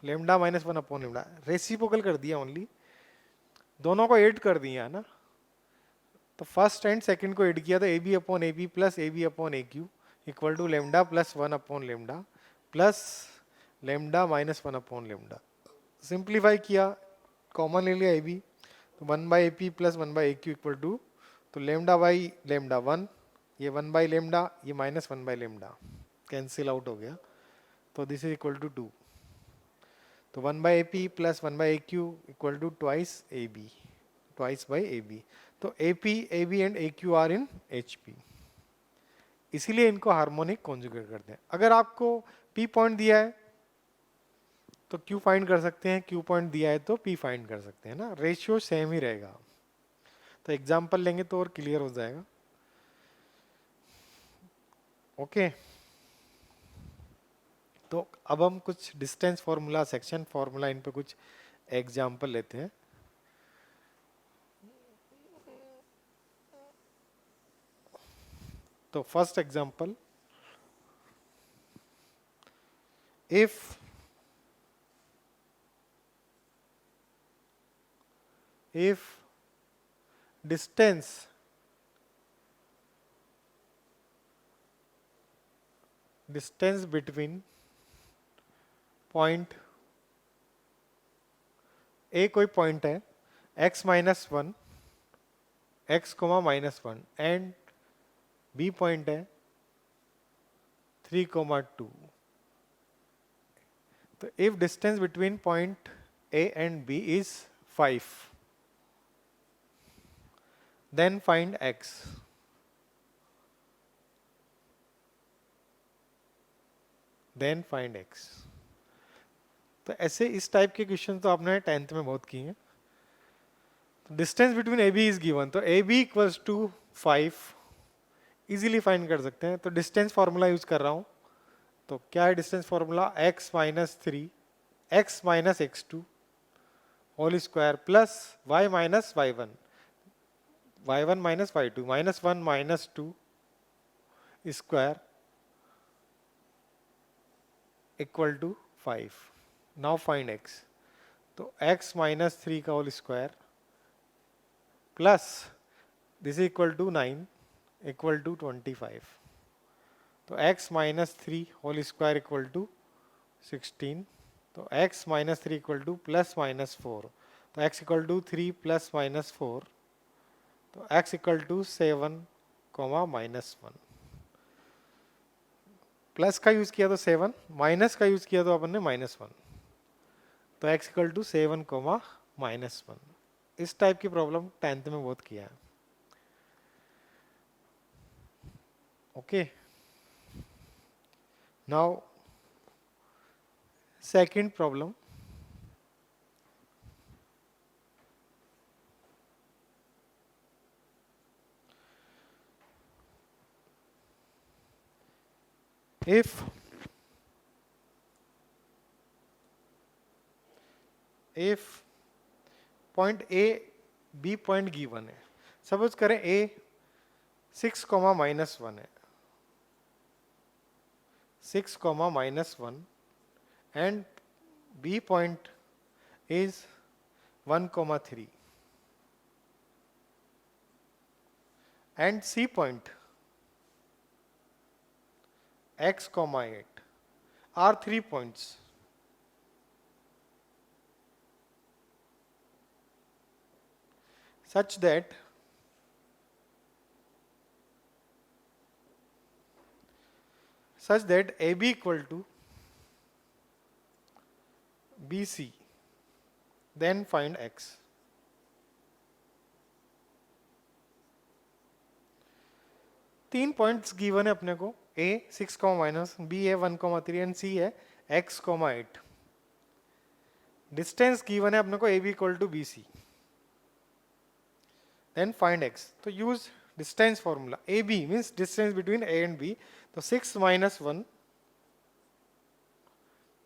lambda minus 1 upon lambda, reciprocal कर दिया only, दोनों को add कर दिया ना. तो फर्स्ट एंड सेकंड को ऐड किया तो AB upon AB plus AB upon AQ equal to lambda plus 1 upon lambda plus lambda minus 1 upon lambda. Simplify किया, कॉमन ले लिया AB, तो 1 by AP plus 1 by AQ equal to, तो lambda by lambda 1, ये 1 by lambda, ये minus 1 by lambda cancel out हो गया, तो दिस इज इक्वल टू 2. तो 1 by AP plus 1 by AQ equal to twice AB, twice by AB. तो AP, AB and AQ are in HP, इसीलिए इनको harmonic conjugate करते हैं. अगर आपको P पॉइंट दिया है तो Q फाइंड कर सकते हैं, Q पॉइंट दिया है तो P फाइंड कर सकते हैं ना, रेशियो सेम ही रहेगा। तो एग्जाम्पल लेंगे तो और क्लियर हो जाएगा। ओके, तो अब हम कुछ डिस्टेंस फॉर्मूला, सेक्शन फॉर्मूला, इन पे कुछ एग्जाम्पल लेते हैं। तो first example, if if distance between point A, कोई पॉइंट है x minus one, X comma minus one, and B point है 3,2। तो if distance between point A and B is 5, then find x। Then find x। तो ऐसे इस type के question तो आपने 10th में बहुत किए हैं। Distance between A B is given, तो A B equals to 5 easily find कर सकते हैं। तो डिस्टेंस फॉर्मूला यूज कर रहा हूं। तो क्या है distance formula? x minus three X minus X two whole square plus y minus Y one, Y one minus Y two, minus one minus two square equal to 5। Now find x। तो x minus three का whole square plus this equal to 9 equal to 25। तो x minus three whole square equal to 16। तो x minus three equal to plus minus four. तो x equal to three plus minus four. तो x equal to 7 comma minus one. Plus का use किया तो 7, minus का use किया तो अपन ने माइनस वन। तो x equal to 7 comma minus one. इस टाइप की प्रॉब्लम 10th में बहुत किया है। Okay, now second problem. if point A B point given है, सपोज करें ए 6 कॉमा माइनस वन है, 6 comma minus one, and B point is 1 comma three, and C point x comma 8 are 3 points such that AB equal to BC, then find x। तीन points given है अपने को, a 6 comma minus, b है 1 comma three, and c है x comma 8। Distance given है अपने को ab equal to bc, then find x। तो use distance formula, ab means distance between a and b। तो 6 माइनस वन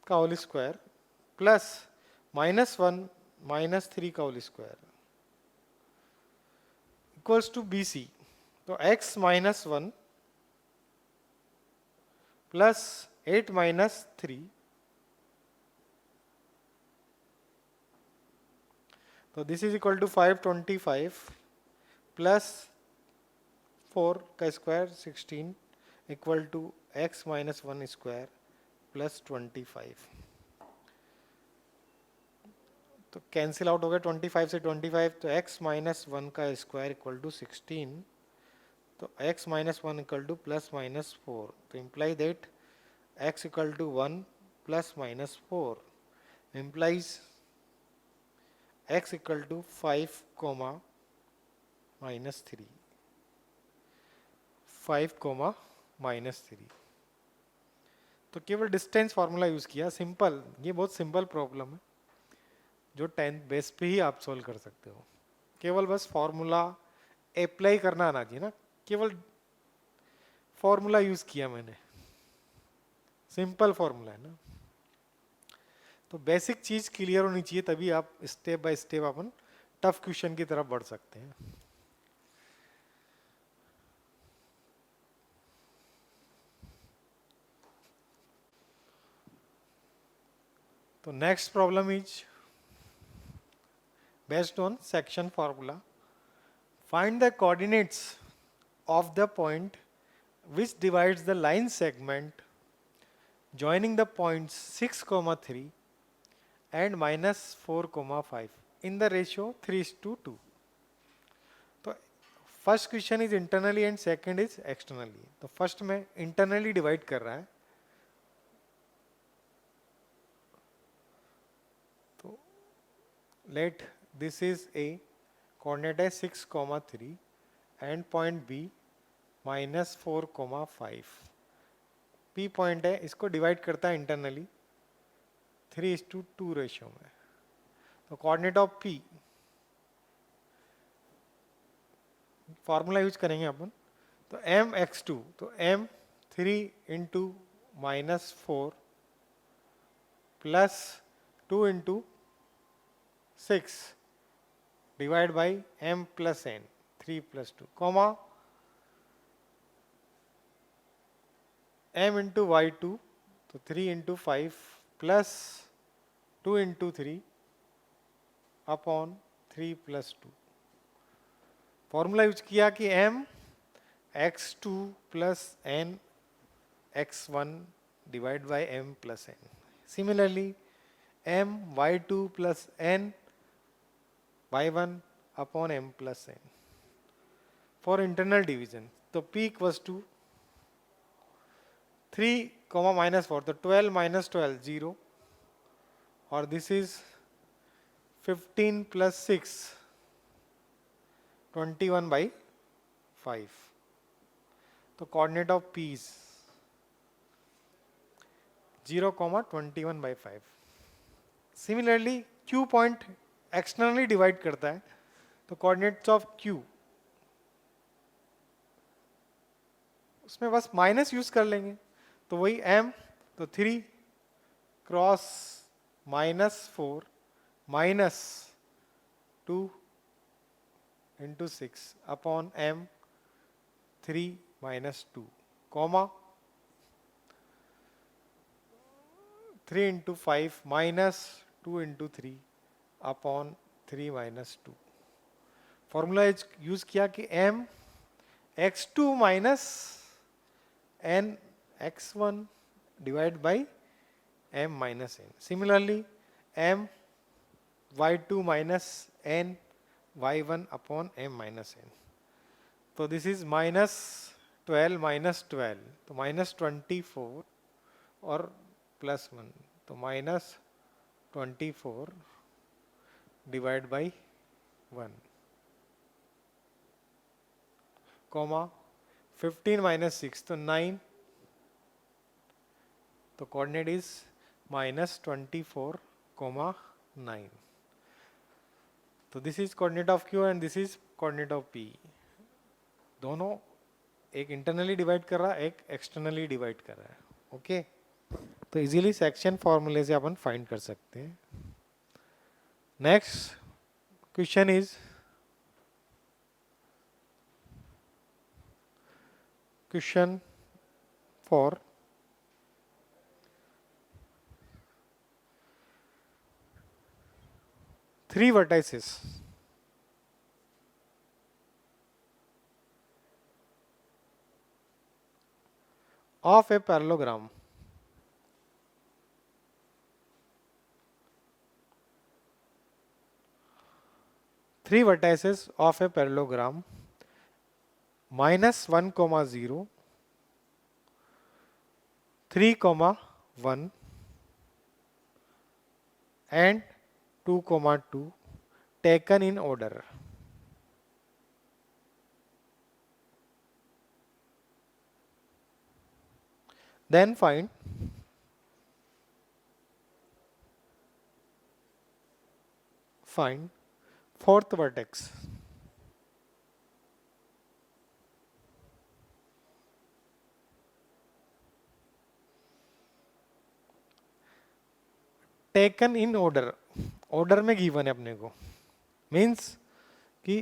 का whole square plus minus one minus three का whole square equals to bc। तो x minus one plus 8 minus three, तो this is equal to 525 plus 4 का square 16 equal to x minus one square plus 25। तो cancel out हो गया 25 से 25। तो x minus one का स्क्वायर इक्वल टू 16। तो x minus one equal to plus minus four. तो imply that x equal to one plus minus four implies x equal to 5 comma minus three, 5 comma minus three. तो केवल distance formula use किया, simple, ये बहुत simple problem है जो 10th base पे ही आप सॉल्व कर सकते हो। केवल बस फार्मूला अप्लाई करना आना चाहिए ना, केवल फॉर्मूला यूज किया मैंने, सिंपल फॉर्मूला है ना। तो बेसिक चीज क्लियर होनी चाहिए, तभी आप step by step upon tough question की तरफ बढ़ सकते हैं। तो next problem is based on section formula. Find the coordinates of the point which divides the line segment joining the points 6,3 and -4,5 in the ratio 3:2. तो first question is internally and second is externally. तो first में internally divide कर रहा है, तो let this is A, coordinate है 6,3 and point B -4,5। P point है, इसको डिवाइड करता है इंटरनली 3:2 रेशियो में। तो coordinate of P, formula use करेंगे अपन, तो mx2, तो m3 into -4 plus 2 into 6 divide by m plus n, 3 + 2, comma m into y2, तो 3 into 5 plus 2 into 3 upon 3 + 2। Formula use किया कि m x2 plus n x1 divide by m plus n। Similarly m y2 plus n y1 upon m plus n for internal division. तो p equals to 3, -4, तो 12 - 12 0, और this is 15 + 6 21/5। तो coordinate of p is 0, 21/5। Similarly q point externally divide करता है, तो coordinates of q, उसमें बस minus use कर लेंगे, तो वही m, तो 3 cross -4 -2 into 6 upon m 3 - 2, comma 3 into 5 -2 into 3 upon 3 - 2। Formula use किया कि m x2 minus n x1 divide by m minus n। Similarly m y2 minus n y1 upon m minus n। तो this is -12 -12, तो -24 और +1, तो -24 divide by 1, comma 15 - 6, तो 9, तो coordinate is -24, 9। तो this is coordinate of q and this is coordinate of p। दोनों, एक internally divide कर रहा है, एक एक्सटर्नली डिवाइड कर रहा है। ओके, तो इजीली सेक्शन फॉर्मूले से अपन फाइंड कर सकते हैं। Next question is question for three vertices of a parallelogram three vertices of a parallelogram -1, 0, 3, 1 and 2, 2 taken in order. Then find find fourth vertex. Taken in order, order में given है अपने को, means कि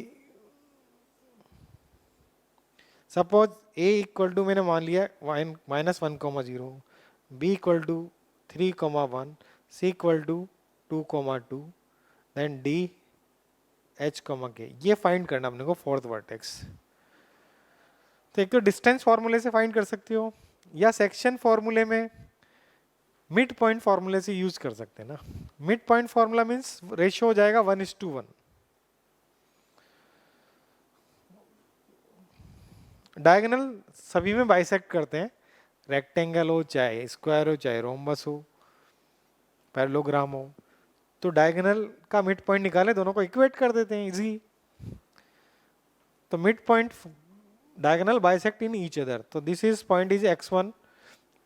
suppose A equal to मैंने मान लिया -1,0, B equal to 3,1, C equal to 2,2, then D H K, ये find करना अपने को फोर्थ वर्टेक्स। तो एक तो डिस्टेंस फॉर्मूले से फाइंड कर सकते हो, या सेक्शन फॉर्मूले में मिड पॉइंट फॉर्मूले से यूज कर सकते हैं ना। Mid point formula means ratio हो जाएगा 1:1। डायगोनल सभी में बाइसेक्ट करते हैं, रेक्टेंगल हो चाहे स्क्वायर हो चाहे रोम्बस हो पैरेललोग्राम हो, तो डायगोनल का मिड पॉइंट निकाले, दोनों को इक्वेट कर देते हैं, इजी। तो mid point diagonal bisect in each other, तो this is point is x1,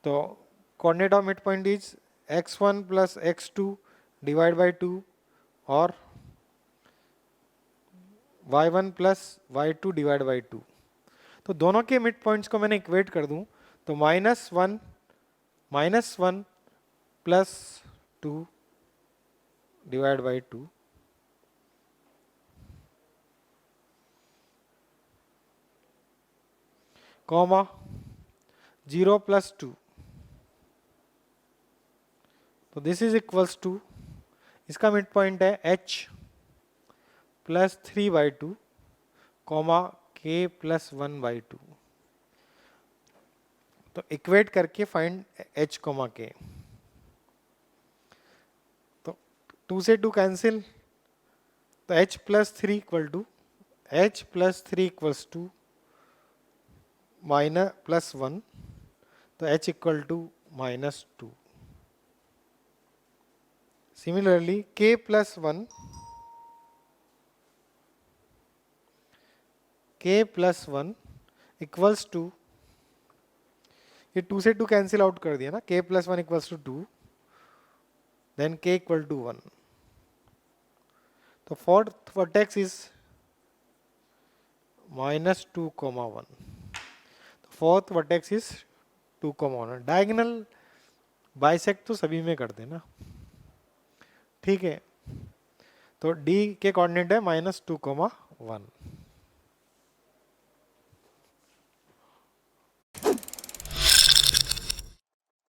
तो coordinate of mid point is x1 plus x2 divide by 2 और y1 plus y2 divide by 2। तो दोनों के मिड पॉइंट्स को मैंने इक्वेट कर दूं तो -1 plus 2 divide by 2 comma 0 plus 2, तो दिस इज इक्वल्स टू, इसका मिड पॉइंट है h plus 3/2 comma k plus 1/2। तो इक्वेट करके फाइंड h कॉमा k, तो 2 से 2 कैंसिल, तो h plus 3 equal to minus plus 1, तो h equal to -2। Similarly k plus 1 equals to, ये 2 से 2 कैंसिल आउट कर दिया ना, k plus 1 equals to 2, then k equal to 1। तो fourth vertex is -2,1, fourth vertex is 2,1। Diagonal bisect तो सभी में करते हैं ना, ठीक है। तो d के कोऑर्डिनेट है -2,1।